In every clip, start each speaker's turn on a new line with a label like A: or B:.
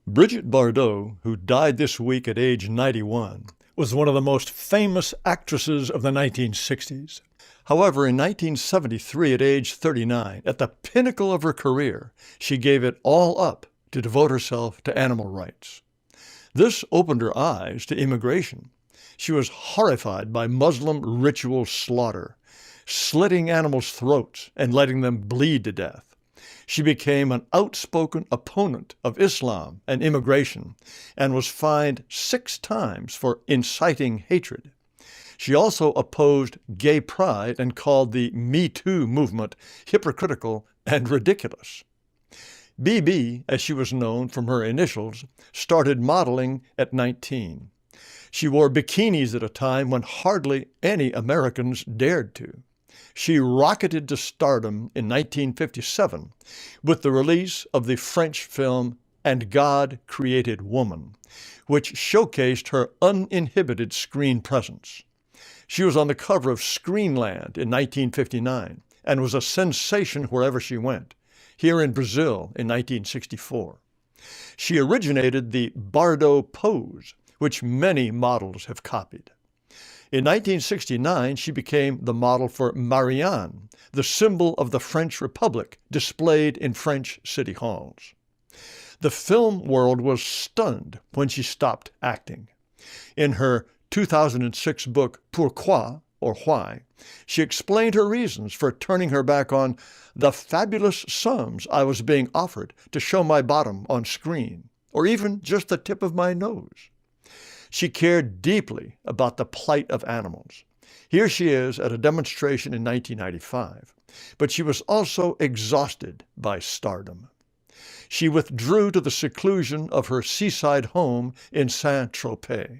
A: Brigitte Bardot, who died this week at age 91, was one of the most famous actresses of the 1960s. However, in 1973, at age 39, at the pinnacle of her career, she gave it all up to devote herself to animal rights. This opened her eyes to immigration. She was horrified by Muslim ritual slaughter, slitting animals' throats and letting them bleed to death. She became an outspoken opponent of Islam and immigration and was fined 6 times for inciting hatred. She also opposed gay pride and called the Me Too movement hypocritical and ridiculous. BB, as she was known from her initials, started modeling at 19. She wore bikinis at a time when hardly any Americans dared to. She rocketed to stardom in 1957 with the release of the French film And God Created Woman, which showcased her uninhibited screen presence. She was on the cover of Screenland in 1959 and was a sensation wherever she went, here in Brazil in 1964. She originated the Bardot pose, which many models have copied. In 1969, she became the model for Marianne, the symbol of the French Republic, displayed in French city halls. The film world was stunned when she stopped acting. In her 2006 book, Pourquoi, or Why, she explained her reasons for turning her back on the fabulous sums I was being offered to show my bottom on screen, or even just the tip of my nose. She cared deeply about the plight of animals. Here she is at a demonstration in 1995, but she was also exhausted by stardom. She withdrew to the seclusion of her seaside home in Saint-Tropez.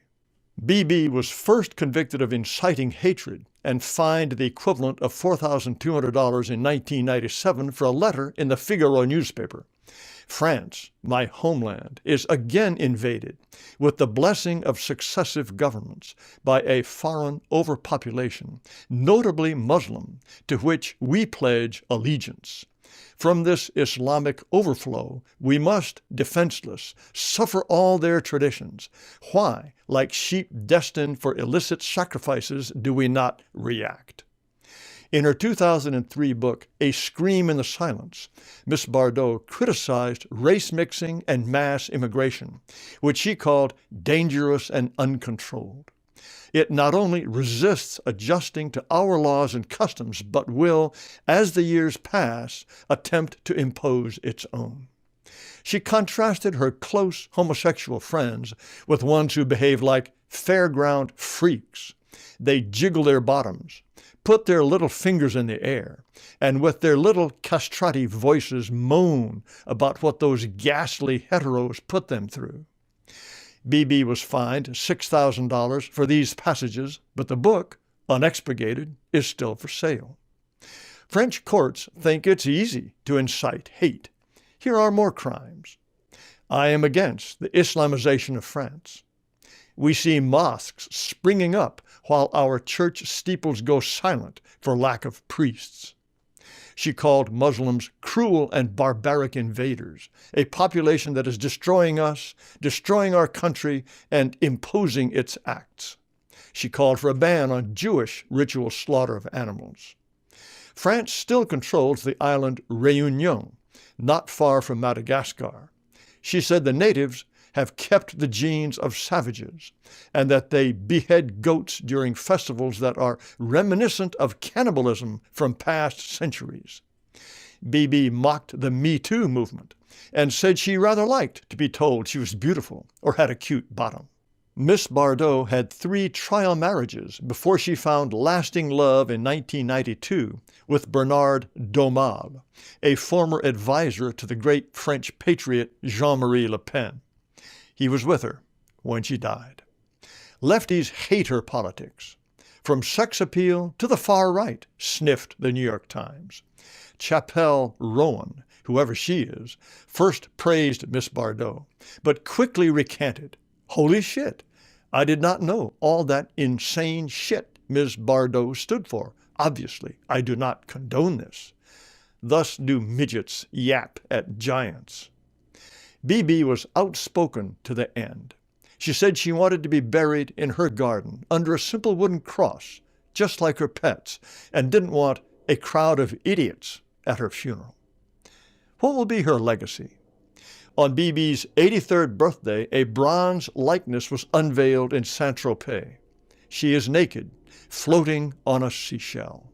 A: BB was first convicted of inciting hatred and fined the equivalent of $4,200 in 1997 for a letter in the Figaro newspaper. France, my homeland, is again invaded with the blessing of successive governments by a foreign overpopulation, notably Muslim, to which we pledge allegiance. From this Islamic overflow, we must, defenseless, suffer all their traditions. Why, like sheep destined for illicit sacrifices, do we not react? In her 2003 book, A Scream in the Silence, Miss Bardot criticized race mixing and mass immigration, which she called dangerous and uncontrolled. It not only resists adjusting to our laws and customs, but will, as the years pass, attempt to impose its own. She contrasted her close homosexual friends with ones who behave like fairground freaks. They jiggle their bottoms, put their little fingers in the air, and with their little castrati voices moan about what those ghastly heteros put them through. BB was fined $6,000 for these passages, but the book, unexpurgated, is still for sale. French courts think it's easy to incite hate. Here are more crimes. I am against the Islamization of France. We see mosques springing up while our church steeples go silent for lack of priests. She called Muslims cruel and barbaric invaders, a population that is destroying us, destroying our country, and imposing its acts. She called for a ban on Jewish ritual slaughter of animals. France still controls the island Réunion, not far from Madagascar. She said the natives have kept the genes of savages, and that they behead goats during festivals that are reminiscent of cannibalism from past centuries. BB mocked the Me Too movement and said she rather liked to be told she was beautiful or had a cute bottom. Miss Bardot had 3 trial marriages before she found lasting love in 1992 with Bernard Domab, a former advisor to the great French patriot Jean-Marie Le Pen. He was with her when she died. Lefties hate her politics. From sex appeal to the far right, sniffed the New York Times. Chapelle Rowan, whoever she is, first praised Miss Bardot, but quickly recanted. Holy shit! I did not know all that insane shit Ms. Bardot stood for. Obviously, I do not condone this. Thus do midgets yap at giants. Bibi was outspoken to the end. She said she wanted to be buried in her garden under a simple wooden cross, just like her pets, and didn't want a crowd of idiots at her funeral. What will be her legacy? On Bibi's 83rd birthday, a bronze likeness was unveiled in Saint-Tropez. She is naked, floating on a seashell.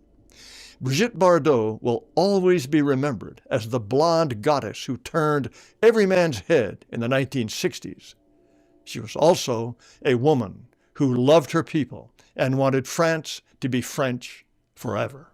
A: Brigitte Bardot will always be remembered as the blonde goddess who turned every man's head in the 1960s. She was also a woman who loved her people and wanted France to be French forever.